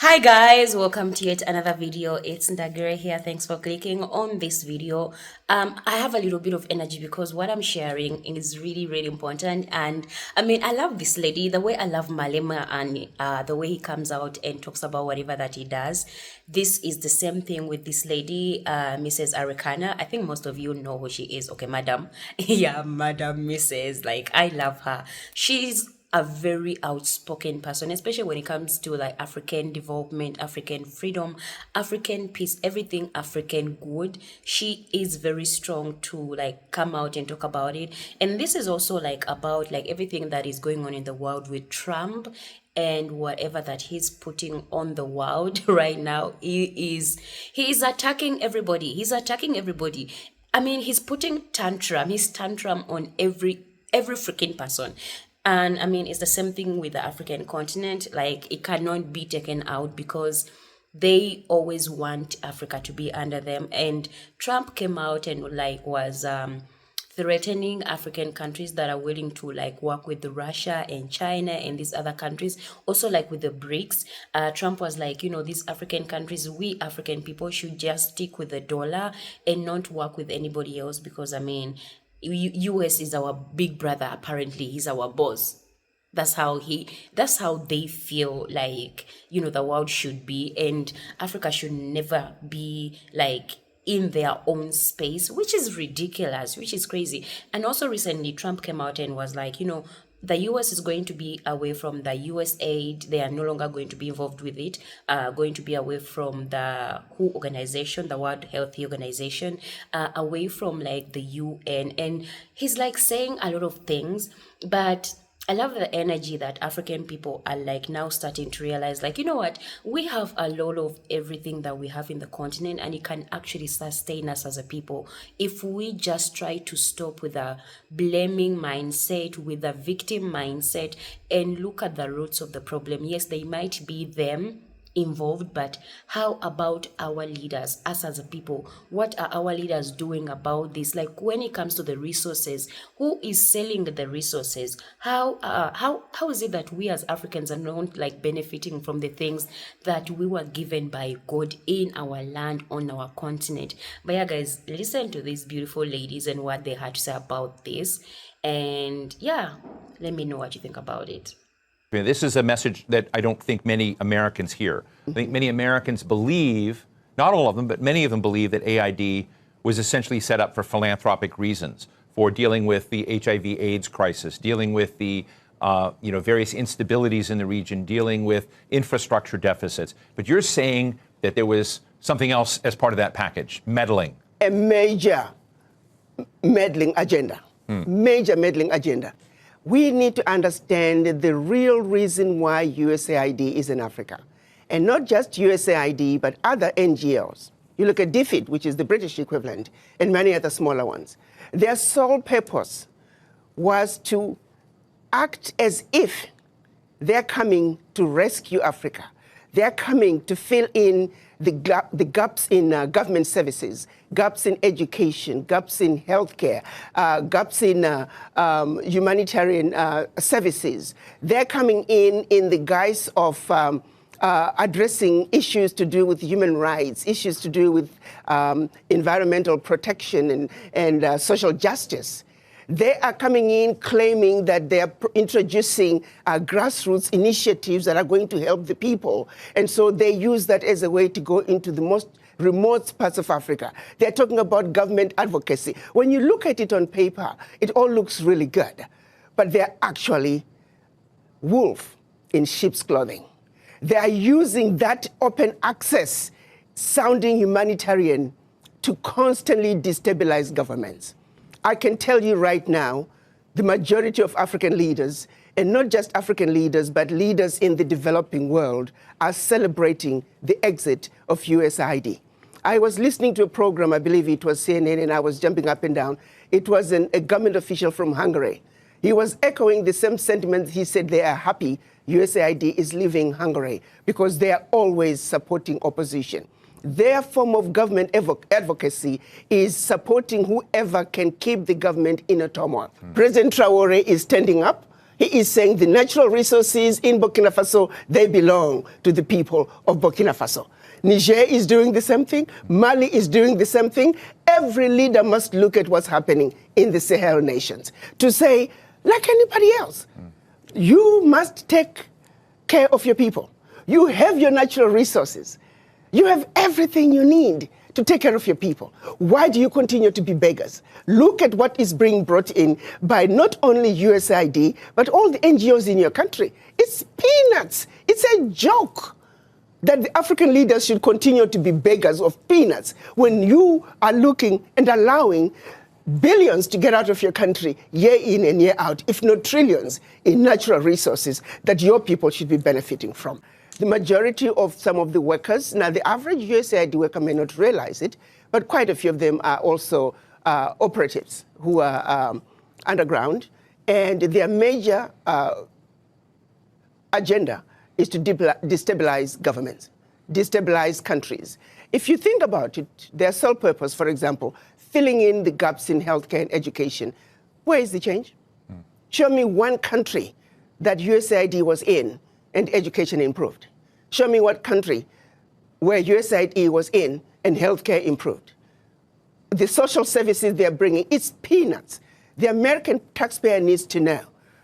Hi guys, welcome to yet another video. It's Ndagire here. Thanks for clicking on this video. I have a little bit of energy because what I'm sharing is really important. And I mean, I love this lady, the way I love Malema and the way he comes out and talks about whatever that he does. This is the same thing with this lady, Mrs. Arikana. I think most of you know who she is. Okay, madam. Yeah, madam Mrs. Like, I love her. She's a very outspoken person, especially when it comes to like African development, African freedom, African peace, everything African good. She is very strong to like come out and talk about it. And this is also like about like everything that is going on in the world with Trump and whatever that he's putting on the world right now. He is attacking everybody. He's attacking everybody. I mean, he's putting his tantrum on every freaking person. And I mean, it's the same thing with the African continent. Like, it cannot be taken out because they always want Africa to be under them. And Trump came out and like was threatening African countries that are willing to like work with Russia and China and these other countries. Also, like with the BRICS, Trump was like, these African countries, we African people should just stick with the dollar and not work with anybody else because, I mean, US is our big brother. Apparently, he's our boss. That's how they feel like, the world should be, and Africa should never be like in their own space, which is ridiculous, which is crazy. And also recently, Trump came out and was like, the US is going to be away from the USAID. They are no longer going to be involved with it, going to be away from the WHO organization, the World Health Organization, away from like the UN. And he's like saying a lot of things, but I love the energy that African people are like now starting to realize, like, you know what, we have a lot of everything that we have in the continent, and it can actually sustain us as a people if we just try to stop with a blaming mindset, with a victim mindset, and look at the roots of the problem. Yes, they might be them involved, but how about our leaders, us as a people? What are our leaders doing about this? Like, when it comes to the resources, who is selling the resources? How is it that we as Africans are not like benefiting from the things that we were given by God in our land, on our continent? But yeah, guys, listen to these beautiful ladies and what they had to say about this, and yeah, let me know what you think about it. This is a message that I don't think many Americans hear. I think many Americans believe, not all of them, but many of them believe that AID was essentially set up for philanthropic reasons, for dealing with the HIV/AIDS crisis, dealing with the various instabilities in the region, dealing with infrastructure deficits. But you're saying that there was something else as part of that package, meddling. A major meddling agenda, major meddling agenda. We need to understand the real reason why USAID is in Africa. And not just USAID, but other NGOs. You look at DFID, which is the British equivalent, and many other smaller ones. Their sole purpose was to act as if they're coming to rescue Africa. They're coming to fill in the gaps in government services, gaps in education, gaps in healthcare, gaps in humanitarian services. They're coming in the guise of addressing issues to do with human rights, issues to do with environmental protection and social justice. They are coming in claiming that they are introducing grassroots initiatives that are going to help the people. And so they use that as a way to go into the most remote parts of Africa. They're talking about government advocacy. When you look at it on paper, it all looks really good. But they're actually wolf in sheep's clothing. They are using that open access sounding humanitarian to constantly destabilize governments. I can tell you right now, the majority of African leaders, and not just African leaders, but leaders in the developing world, are celebrating the exit of USAID. I was listening to a program, I believe it was CNN, and I was jumping up and down. It was a government official from Hungary. He was echoing the same sentiment. He said they are happy USAID is leaving Hungary because they are always supporting opposition. Their form of government advocacy is supporting whoever can keep the government in a turmoil. President Traore is standing up. He is saying the natural resources in Burkina Faso, they belong to the people of Burkina Faso. Niger is doing the same thing. Mali is doing the same thing. Every leader must look at what's happening in the Sahel nations to say, like anybody else, you must take care of your people. You have your natural resources. You have everything you need to take care of your people. Why do you continue to be beggars? Look at what is being brought in by not only USAID, but all the NGOs in your country. It's peanuts. It's a joke that the African leaders should continue to be beggars of peanuts when you are looking and allowing billions to get out of your country year in and year out, if not trillions, in natural resources that your people should be benefiting from. The majority of some of the workers, now the average USAID worker may not realize it, but quite a few of them are also operatives who are underground, and their major agenda is to destabilize governments, destabilize countries. If you think about it, their sole purpose, for example, filling in the gaps in healthcare and education, where is the change? Show me one country that USAID was in and education improved. Show me what country where USAID was in and healthcare improved. The social services they're bringing, it's peanuts. The American taxpayer needs to know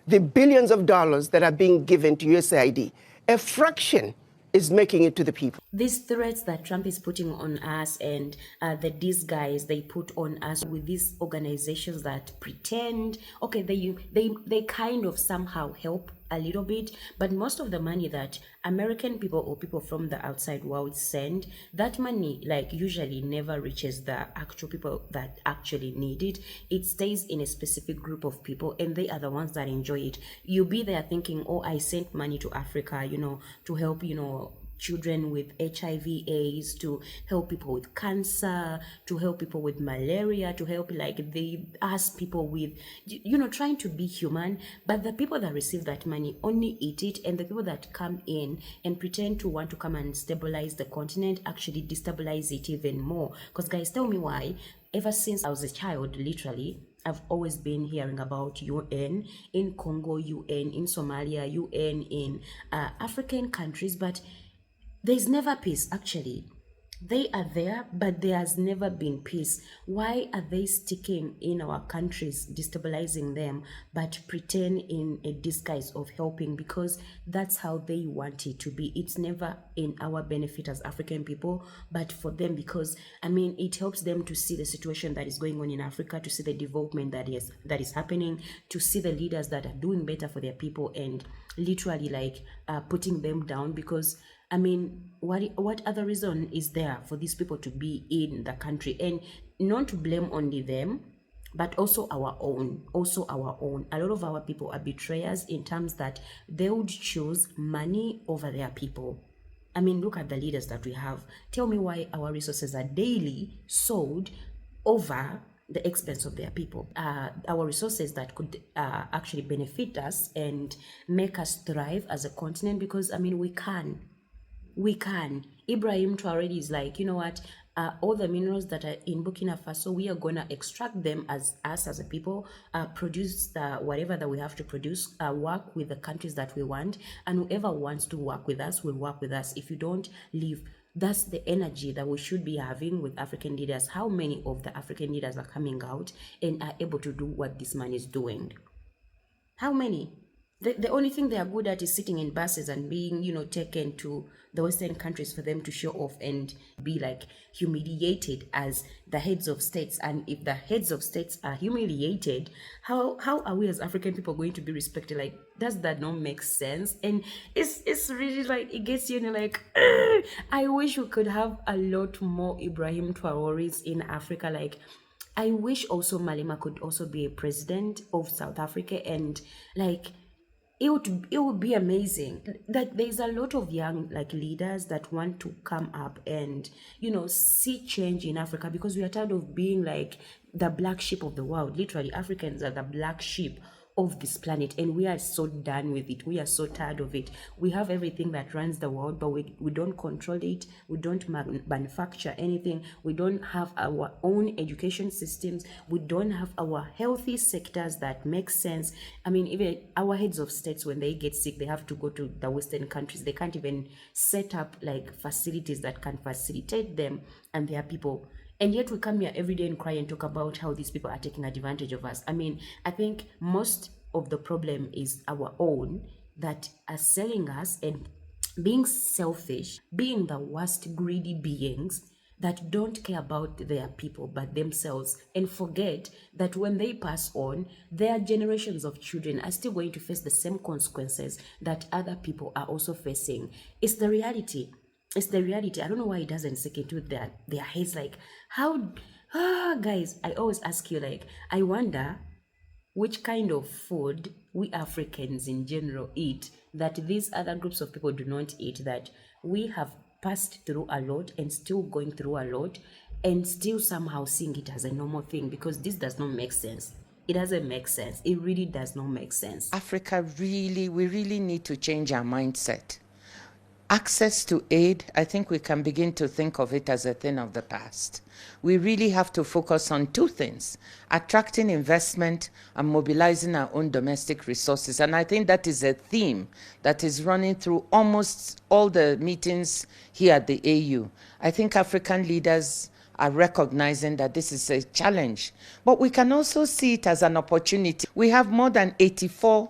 the billions of dollars that are being given to USAID, a fraction is making it to the people. These threats that Trump is putting on us and the disguise they put on us with these organizations that pretend, okay, they kind of somehow help a little bit, but most of the money that American people or people from the outside world send, that money like usually never reaches the actual people that actually need it. It stays in a specific group of people and they are the ones that enjoy it. You'll be there thinking, oh, I sent money to Africa, to help, children with HIV AIDS, to help people with cancer, to help people with malaria, to help they ask people with, trying to be human. But the people that receive that money only eat it, and the people that come in and pretend to want to come and stabilize the continent actually destabilize it even more. Because guys, tell me why. Ever since I was a child, literally, I've always been hearing about UN in Congo, UN in Somalia, UN in African countries, but there's never peace, actually. They are there, but there has never been peace. Why are they sticking in our countries, destabilizing them, but pretend in a disguise of helping? Because that's how they want it to be. It's never in our benefit as African people, but for them, because, it helps them to see the situation that is going on in Africa, to see the development that is happening, to see the leaders that are doing better for their people, and literally putting them down. Because what other reason is there for these people to be in the country? And not to blame only them, but also our own. A lot of our people are betrayers in terms that they would choose money over their people. Look at the leaders that we have. Tell me why our resources are daily sold over the expense of their people. Our resources that could actually benefit us and make us thrive as a continent, because we can. Ibrahim Traoré is like, you know what, all the minerals that are in Burkina Faso, we are going to extract them as us as a people, produce whatever that we have to produce, work with the countries that we want, and whoever wants to work with us will work with us. If you don't leave, that's the energy that we should be having with African leaders. How many of the African leaders are coming out and are able to do what this man is doing? How many? The only thing they are good at is sitting in buses and being, taken to the Western countries for them to show off and be humiliated as the heads of states. And if the heads of states are humiliated, how are we as African people going to be respected? Does that not make sense? And it's really it gets you I wish we could have a lot more Ibrahim Traorés in Africa. I wish also Malema could also be a president of South Africa, and it would be amazing. There's a lot of young leaders that want to come up and see change in Africa, because we are tired of being the black sheep of the world. Literally, Africans are the black sheep of this planet, and we are so done with it. We are so tired of it. We have everything that runs the world, but we don't control it. We don't manufacture anything. We don't have our own education systems. We don't have our healthy sectors that make sense. I mean, even our heads of states, when they get sick, they have to go to the Western countries. They can't even set up like facilities that can facilitate them and their people. And yet we come here every day and cry and talk about how these people are taking advantage of us. I mean, I think most of the problem is our own, that are selling us and being selfish, being the worst greedy beings that don't care about their people but themselves, and forget that when they pass on, their generations of children are still going to face the same consequences that other people are also facing. It's the reality. It's the reality. I don't know why it doesn't sink into their heads. Like, how, guys, I always ask you, like, I wonder which kind of food we Africans in general eat that these other groups of people do not eat, that we have passed through a lot and still going through a lot and still somehow seeing it as a normal thing, because this does not make sense. It doesn't make sense. It really does not make sense. Africa we really need to change our mindset. Access to aid, I think we can begin to think of it as a thing of the past. We really have to focus on two things: attracting investment and mobilizing our own domestic resources. And I think that is a theme that is running through almost all the meetings here at the AU. I think African leaders are recognizing that this is a challenge, but we can also see it as an opportunity. We have more than 84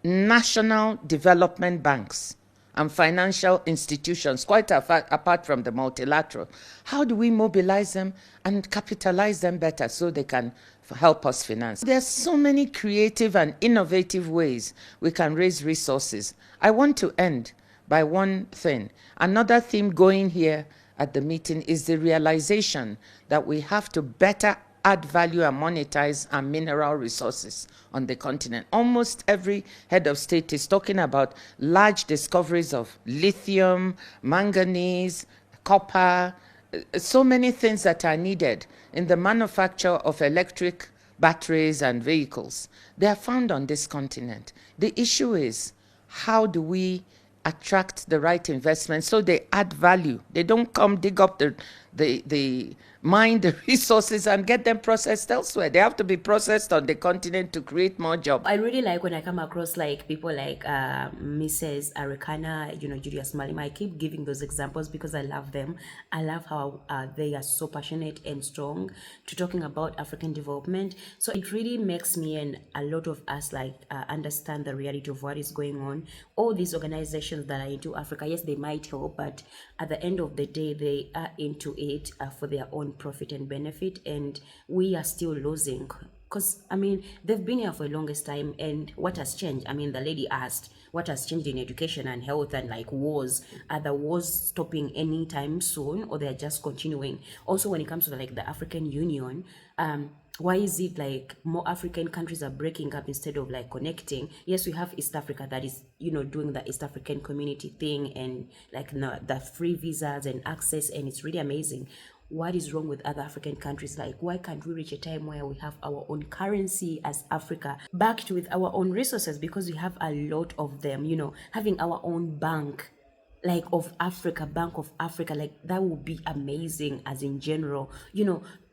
national development banks and financial institutions, quite apart from the multilateral. How do we mobilize them and capitalize them better so they can help us finance? There's so many creative and innovative ways we can raise resources. I want to end by one thing. Another theme going here at the meeting is the realization that we have to better add value and monetize our mineral resources on the continent. Almost every head of state is talking about large discoveries of lithium, manganese, copper, so many things that are needed in the manufacture of electric batteries and vehicles. They are found on this continent. The issue is, how do we attract the right investment so they add value? They don't come dig up the mine the resources and get them processed elsewhere. They have to be processed on the continent to create more jobs. I really like when I come across like people like Mrs. Arikana, Julius Malema. I keep giving those examples because I love them. I love how they are so passionate and strong to talking about African development. So it really makes me and a lot of us like understand the reality of what is going on. All these organizations that are into Africa, yes, they might help, but at the end of the day, they are into it for their own profit and benefit, and we are still losing. Because, I mean, they've been here for the longest time, and what has changed? I mean, the lady asked, what has changed in education and health and like wars? Are the wars stopping anytime soon, or they're just continuing? Also, when it comes to like the African Union, why is it like more African countries are breaking up instead of like connecting? Yes, we have East Africa that is, doing the East African community thing and like the free visas and access, and it's really amazing. What is wrong with other African countries? Like, why can't we reach a time where we have our own currency as Africa, backed with our own resources? Because we have a lot of them, having our own bank, like of Africa, Bank of Africa, like that would be amazing as in general,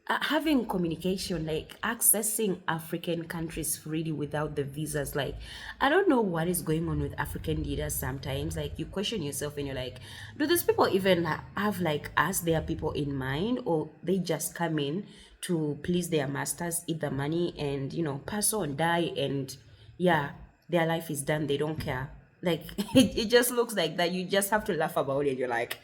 having communication, like accessing African countries freely without the visas. Like, I don't know what is going on with African leaders sometimes. Like, you question yourself and you're like, do these people even have like us, their people in mind, or they just come in to please their masters, eat the money, and pass on, die, and yeah, their life is done. They don't care. Like, it just looks like that. You just have to laugh about it. You're like,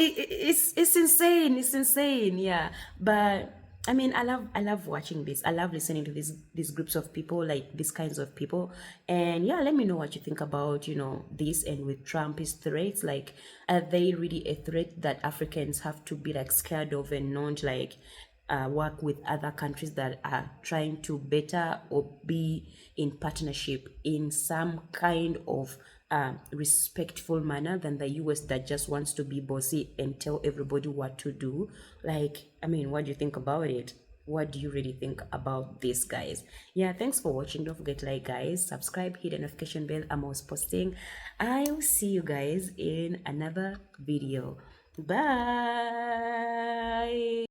it's insane. It's insane. Yeah, but I mean, I love watching this. I love listening to these groups of people, like these kinds of people. And yeah, let me know what you think about this. And with Trump's threats, like, are they really a threat that Africans have to be like scared of and not like work with other countries that are trying to better or be in partnership in some kind of respectful manner than the US that just wants to be bossy and tell everybody what to do? Like, I mean, what do you think about it? What do you really think about this, guys? Yeah, thanks for watching. Don't forget to like, guys, subscribe, hit the notification bell. I'm always posting. I'll see you guys in another video. Bye.